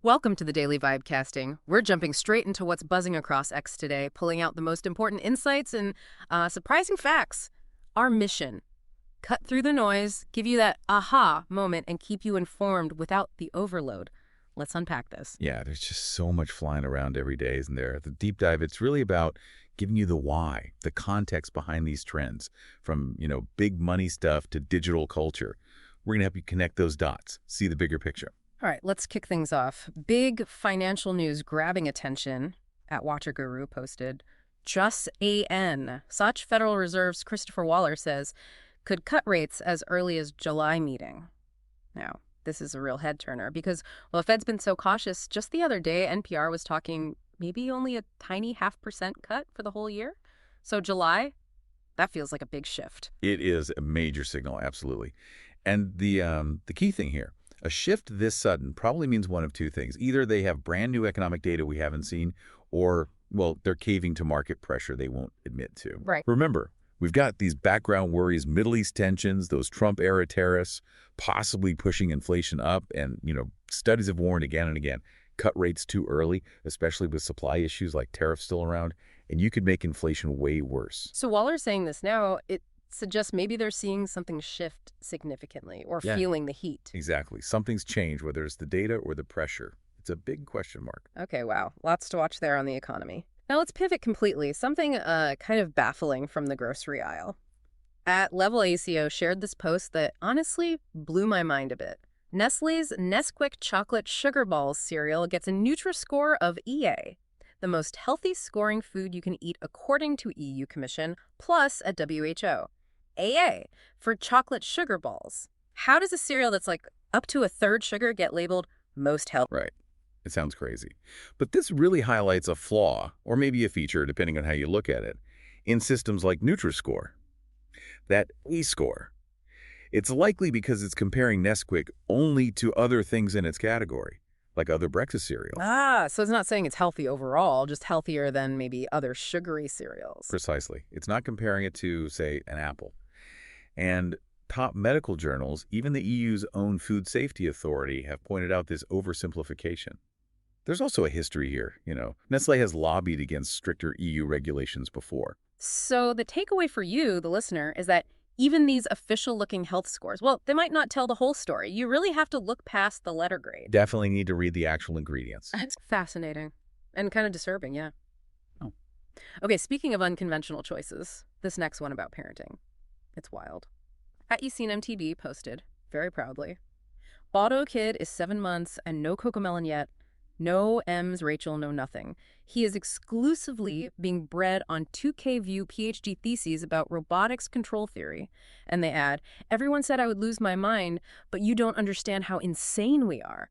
Welcome to the Daily Vibecasting. We're jumping straight into what's buzzing across X today, pulling out the most important insights and surprising facts. Our mission: cut through the noise, give you that aha moment, and keep you informed without the overload. Let's unpack this. Yeah, there's just so much flying around every day, isn't there? The deep dive, it's really about giving you the why, the context behind these trends, from, big money stuff to digital culture. We're going to help you connect those dots, see the bigger picture. All right, let's kick things off. Big financial news grabbing attention at Watcher Guru posted, Just AN, such Federal Reserve's Christopher Waller says, could cut rates as early as July meeting. Now, this is a real head-turner because, well, the Fed's been so cautious. Just the other day, NPR was talking maybe only a tiny 0.5% cut for the whole year. So July, that feels like a big shift. It is a major signal, absolutely. And the key thing here, a shift this sudden probably means one of two things. Either they have brand new economic data we haven't seen, or, well, they're caving to market pressure they won't admit to. Right. Remember, we've got these background worries, Middle East tensions, those Trump-era tariffs, possibly pushing inflation up, and, studies have warned again and again, cut rates too early, especially with supply issues like tariffs still around, and you could make inflation way worse. So while they're saying this now, it suggests maybe they're seeing something shift significantly or feeling the heat. Exactly. Something's changed, whether it's the data or the pressure. It's a big question mark. Okay, wow. Lots to watch there on the economy. Now let's pivot completely. Something kind of baffling from the grocery aisle. At Level ACO shared this post that honestly blew my mind a bit. Nestlé's Nesquik chocolate sugar balls cereal gets a Nutri-Score of EA, the most healthy scoring food you can eat according to EU Commission, plus at WHO. AA for chocolate sugar balls. How does a cereal that's like up to a third sugar get labeled most healthy? Right. It sounds crazy. But this really highlights a flaw, or maybe a feature, depending on how you look at it, in systems like Nutri-Score. That A score. It's likely because it's comparing Nesquik only to other things in its category, like other breakfast cereals. So it's not saying it's healthy overall, just healthier than maybe other sugary cereals. Precisely. It's not comparing it to, say, an apple. And top medical journals, even the EU's own Food Safety Authority, have pointed out this oversimplification. There's also a history here, Nestlé has lobbied against stricter EU regulations before. So the takeaway for you, the listener, is that even these official-looking health scores, well, they might not tell the whole story. You really have to look past the letter grade. Definitely need to read the actual ingredients. That's fascinating. And kind of disturbing, yeah. Oh. Okay, speaking of unconventional choices, this next one about parenting. It's wild. At You Seen MTV posted, very proudly, Botto kid is 7 months and no Cocomelon yet. No M's, Rachel, no nothing. He is exclusively being bred on 2K View PhD theses about robotics control theory. And they add, everyone said I would lose my mind, but you don't understand how insane we are.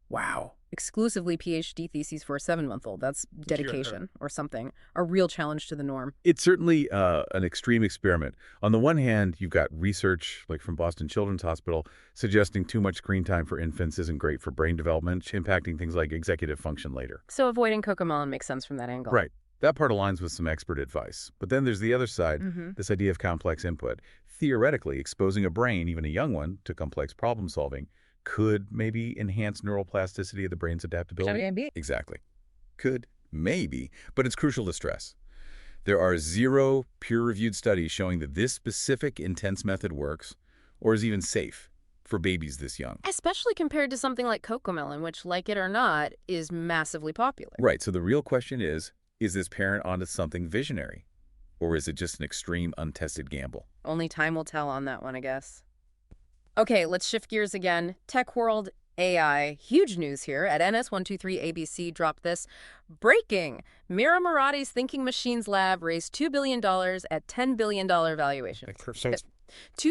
Wow. Exclusively PhD theses for a 7-month-old. That's dedication or something. A real challenge to the norm. It's certainly an extreme experiment. On the one hand, you've got research, like from Boston Children's Hospital, suggesting too much screen time for infants isn't great for brain development, impacting things like executive function later. So avoiding Cocomelon makes sense from that angle. Right. That part aligns with some expert advice. But then there's the other side, this idea of complex input. Theoretically, exposing a brain, even a young one, to complex problem solving could maybe enhance neuroplasticity of the brain's adaptability. Exactly. Could, maybe, but it's crucial to stress. There are 0 peer-reviewed studies showing that this specific intense method works or is even safe for babies this young. Especially compared to something like Cocomelon, which, like it or not, is massively popular. Right, so the real question is this parent onto something visionary? Or is it just an extreme, untested gamble? Only time will tell on that one, I guess. Okay, let's shift gears again. Tech world, AI. Huge news here. At NS123ABC dropped this. Breaking! Mira Murati's Thinking Machines Lab raised $2 billion at $10 billion valuation. $2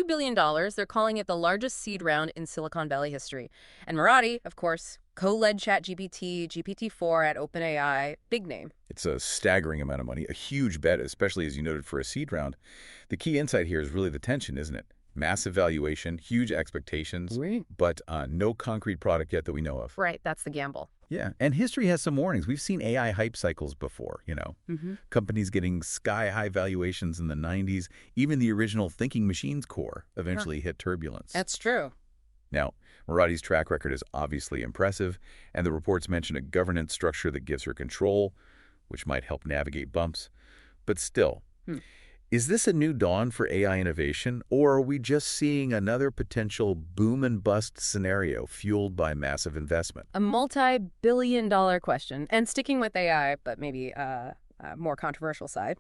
billion. They're calling it the largest seed round in Silicon Valley history. And Murati, of course, co-led ChatGPT, GPT-4 at OpenAI. Big name. It's a staggering amount of money, a huge bet, especially as you noted for a seed round. The key insight here is really the tension, isn't it? Massive valuation, huge expectations, but no concrete product yet that we know of. Right, that's the gamble. Yeah, and history has some warnings. We've seen AI hype cycles before, Companies getting sky-high valuations in the 90s. Even the original Thinking Machines core eventually hit turbulence. That's true. Now, Murati's track record is obviously impressive, and the reports mention a governance structure that gives her control, which might help navigate bumps. But still, Hmm. is this a new dawn for AI innovation, or are we just seeing another potential boom and bust scenario fueled by massive investment? A multi-billion-dollar question. And sticking with AI, but maybe a more controversial side,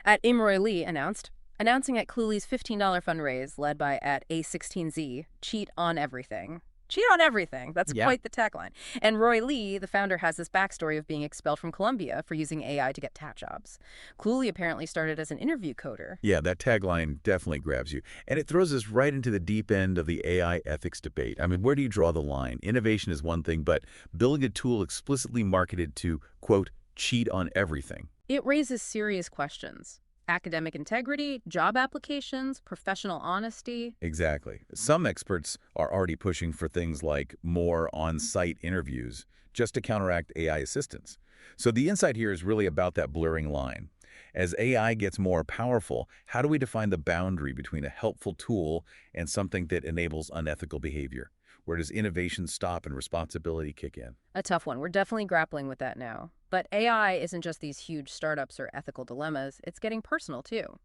at Imroy Lee announcing at Cluely's $15 fundraise led by at A16Z, cheat on everything. Cheat on everything. That's Yeah. quite the tagline. And Roy Lee, the founder, has this backstory of being expelled from Columbia for using AI to get tech jobs. Cluely apparently started as an interview coder. Yeah, that tagline definitely grabs you. And it throws us right into the deep end of the AI ethics debate. I mean, where do you draw the line? Innovation is one thing, but building a tool explicitly marketed to, quote, cheat on everything. It raises serious questions. Academic integrity, job applications, professional honesty. Exactly. Some experts are already pushing for things like more on-site interviews just to counteract AI assistance. So the insight here is really about that blurring line. As AI gets more powerful, how do we define the boundary between a helpful tool and something that enables unethical behavior? Where does innovation stop and responsibility kick in? A tough one. We're definitely grappling with that now. But AI isn't just these huge startups or ethical dilemmas. It's getting personal, too.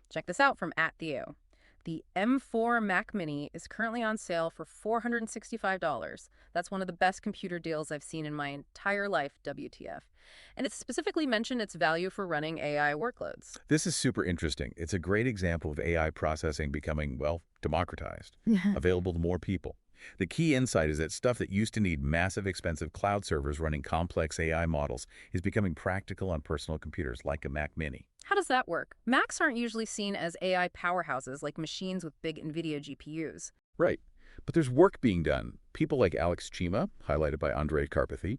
Check this out from @Theo. The M4 Mac Mini is currently on sale for $465. That's one of the best computer deals I've seen in my entire life, WTF. And it's specifically mentioned its value for running AI workloads. This is super interesting. It's a great example of AI processing becoming, well, democratized, available to more people. The key insight is that stuff that used to need massive, expensive cloud servers running complex AI models is becoming practical on personal computers like a Mac Mini. How does that work? Macs aren't usually seen as AI powerhouses like machines with big NVIDIA GPUs. Right. But there's work being done. People like Alex Chima, highlighted by Andrei Karpathy,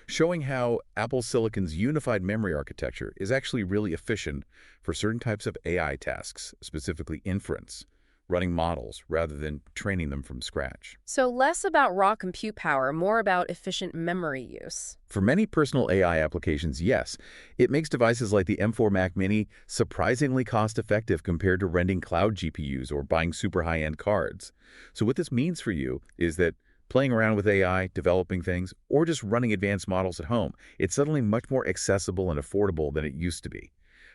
showing how Apple Silicon's unified memory architecture is actually really efficient for certain types of AI tasks, specifically inference, running models rather than training them from scratch. So less about raw compute power, more about efficient memory use. For many personal AI applications, yes, it makes devices like the M4 Mac Mini surprisingly cost-effective compared to renting cloud GPUs or buying super high-end cards. So what this means for you is that playing around with AI, developing things, or just running advanced models at home, it's suddenly much more accessible and affordable than it used to be.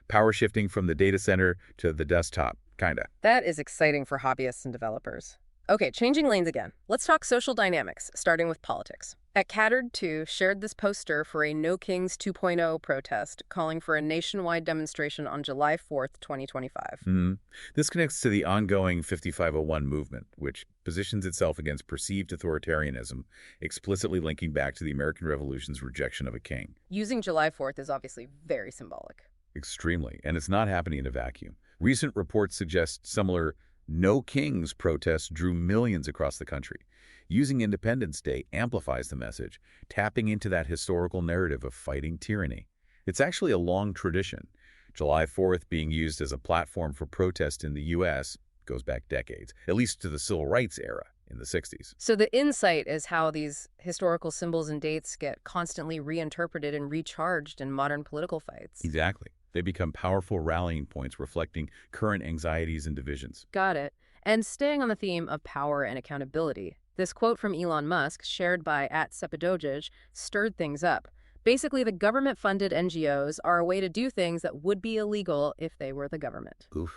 Power shifting from the data center to the desktop, kinda. That is exciting for hobbyists and developers. Okay, changing lanes again. Let's talk social dynamics, starting with politics. At Catered 2 shared this poster for a No Kings 2.0 protest, calling for a nationwide demonstration on July 4th, 2025. This connects to the ongoing 5501 movement, which positions itself against perceived authoritarianism, explicitly linking back to the American Revolution's rejection of a king. Using July 4th is obviously very symbolic. Extremely, and it's not happening in a vacuum. Recent reports suggest similar No Kings protests drew millions across the country. Using Independence Day amplifies the message, tapping into that historical narrative of fighting tyranny. It's actually a long tradition. July 4th being used as a platform for protest in the U.S. goes back decades, at least to the civil rights era in the 60s. So the insight is how these historical symbols and dates get constantly reinterpreted and recharged in modern political fights. Exactly. They become powerful rallying points reflecting current anxieties and divisions. Got it. And staying on the theme of power and accountability, this quote from Elon Musk, shared by @Sepidojij, stirred things up. Basically, the government-funded NGOs are a way to do things that would be illegal if they were the government. Oof.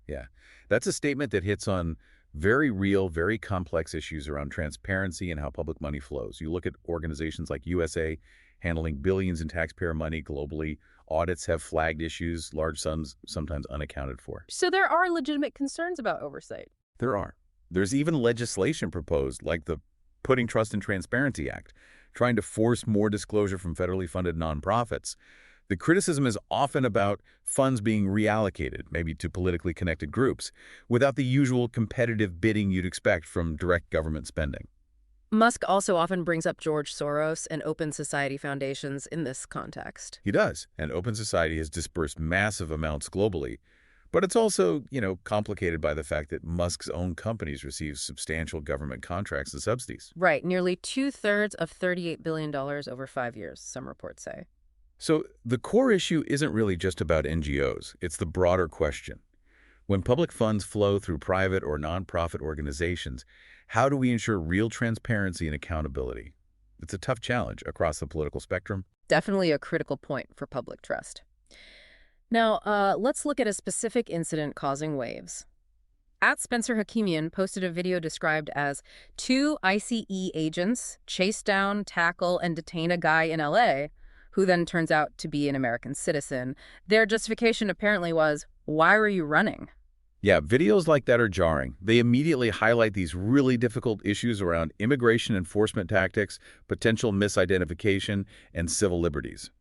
Yeah. That's a statement that hits on very real, very complex issues around transparency and how public money flows. You look at organizations like USA handling billions in taxpayer money globally. Audits have flagged issues, large sums sometimes unaccounted for. So there are legitimate concerns about oversight. There are. There's even legislation proposed, like the Putting Trust and Transparency Act, trying to force more disclosure from federally funded nonprofits. The criticism is often about funds being reallocated, maybe to politically connected groups, without the usual competitive bidding you'd expect from direct government spending. Musk also often brings up George Soros and Open Society foundations in this context. He does, and Open Society has dispersed massive amounts globally. But it's also, complicated by the fact that Musk's own companies receive substantial government contracts and subsidies. Right, nearly 2/3 of $38 billion over 5 years, some reports say. So the core issue isn't really just about NGOs. It's the broader question. When public funds flow through private or nonprofit organizations, how do we ensure real transparency and accountability? It's a tough challenge across the political spectrum. Definitely a critical point for public trust. Now, let's look at a specific incident causing waves. At Spencer Hakimian posted a video described as two ICE agents chase down, tackle, and detain a guy in LA who then turns out to be an American citizen. Their justification apparently was, why were you running? Yeah, videos like that are jarring. They immediately highlight these really difficult issues around immigration enforcement tactics, potential misidentification, and civil liberties.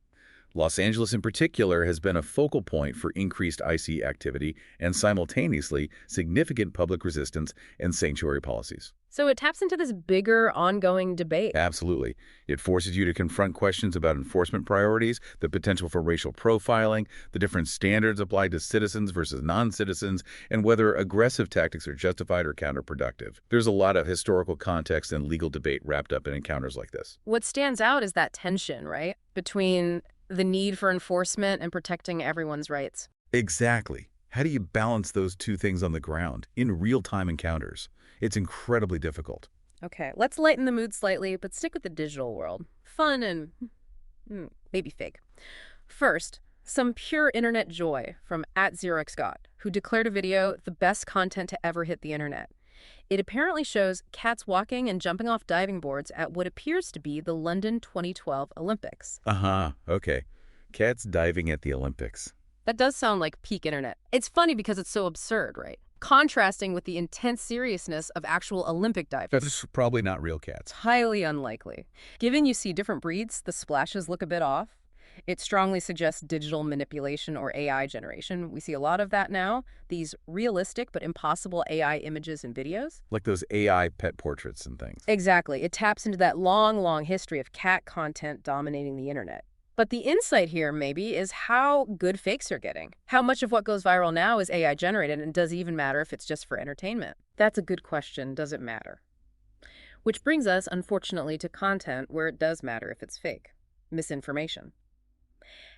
Los Angeles in particular has been a focal point for increased IC activity and simultaneously significant public resistance and sanctuary policies. So it taps into this bigger ongoing debate. Absolutely. It forces you to confront questions about enforcement priorities, the potential for racial profiling, the different standards applied to citizens versus non-citizens, and whether aggressive tactics are justified or counterproductive. There's a lot of historical context and legal debate wrapped up in encounters like this. What stands out is that tension, right, between the need for enforcement and protecting everyone's rights. Exactly. How do you balance those two things on the ground in real-time encounters? It's incredibly difficult. Okay, let's lighten the mood slightly, but stick with the digital world. Fun and maybe fake. First, some pure internet joy from @ZeroXGod, who declared a video the best content to ever hit the internet. It apparently shows cats walking and jumping off diving boards at what appears to be the London 2012 Olympics. Okay. Cats diving at the Olympics. That does sound like peak internet. It's funny because it's so absurd, right? Contrasting with the intense seriousness of actual Olympic diving. That's probably not real cats. It's highly unlikely. Given you see different breeds, the splashes look a bit off. It strongly suggests digital manipulation or AI generation. We see a lot of that now, these realistic but impossible AI images and videos. Like those AI pet portraits and things. Exactly. It taps into that long, long history of cat content dominating the internet. But the insight here, maybe, is how good fakes are getting. How much of what goes viral now is AI generated, and does it even matter if it's just for entertainment? That's a good question. Does it matter? Which brings us, unfortunately, to content where it does matter if it's fake. Misinformation.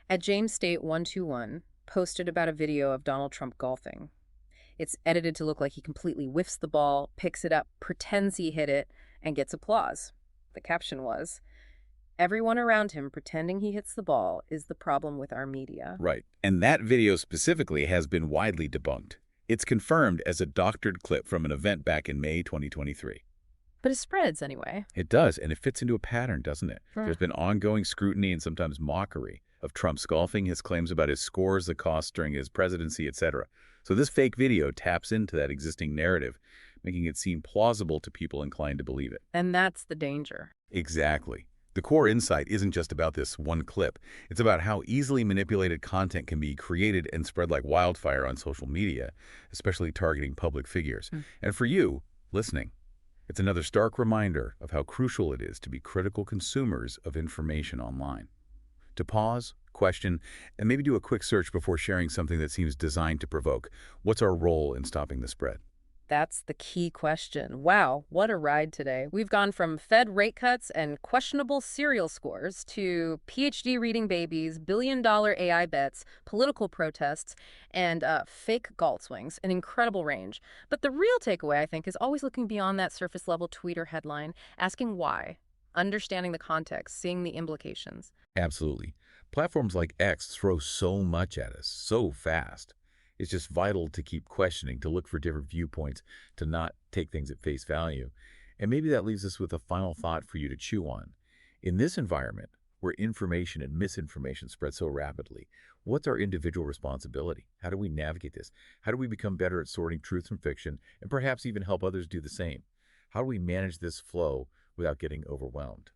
At James State 121 posted about a video of Donald Trump golfing. It's edited to look like he completely whiffs the ball, picks it up, pretends he hit it, and gets applause. The caption was, "Everyone around him pretending he hits the ball is the problem with our media." Right. And that video specifically has been widely debunked. It's confirmed as a doctored clip from an event back in May 2023. But it spreads anyway. It does, and it fits into a pattern, doesn't it? There's been ongoing scrutiny and sometimes mockery of Trump's golfing, his claims about his scores, the costs during his presidency, etc. So this fake video taps into that existing narrative, making it seem plausible to people inclined to believe it. And that's the danger. Exactly. The core insight isn't just about this one clip. It's about how easily manipulated content can be created and spread like wildfire on social media, especially targeting public figures. And for you, listening, it's another stark reminder of how crucial it is to be critical consumers of information online. To pause, question, and maybe do a quick search before sharing something that seems designed to provoke. What's our role in stopping the spread? That's the key question. Wow, what a ride today. We've gone from Fed rate cuts and questionable cereal scores to PhD reading babies, billion-dollar AI bets, political protests, and fake golf swings. An incredible range. But the real takeaway, I think, is always looking beyond that surface-level tweet or headline, asking why, understanding the context, seeing the implications. Absolutely. Platforms like X throw so much at us so fast. It's just vital to keep questioning, to look for different viewpoints, to not take things at face value. And maybe that leaves us with a final thought for you to chew on. In this environment, where information and misinformation spread so rapidly, what's our individual responsibility? How do we navigate this? How do we become better at sorting truth from fiction and perhaps even help others do the same? How do we manage this flow without getting overwhelmed?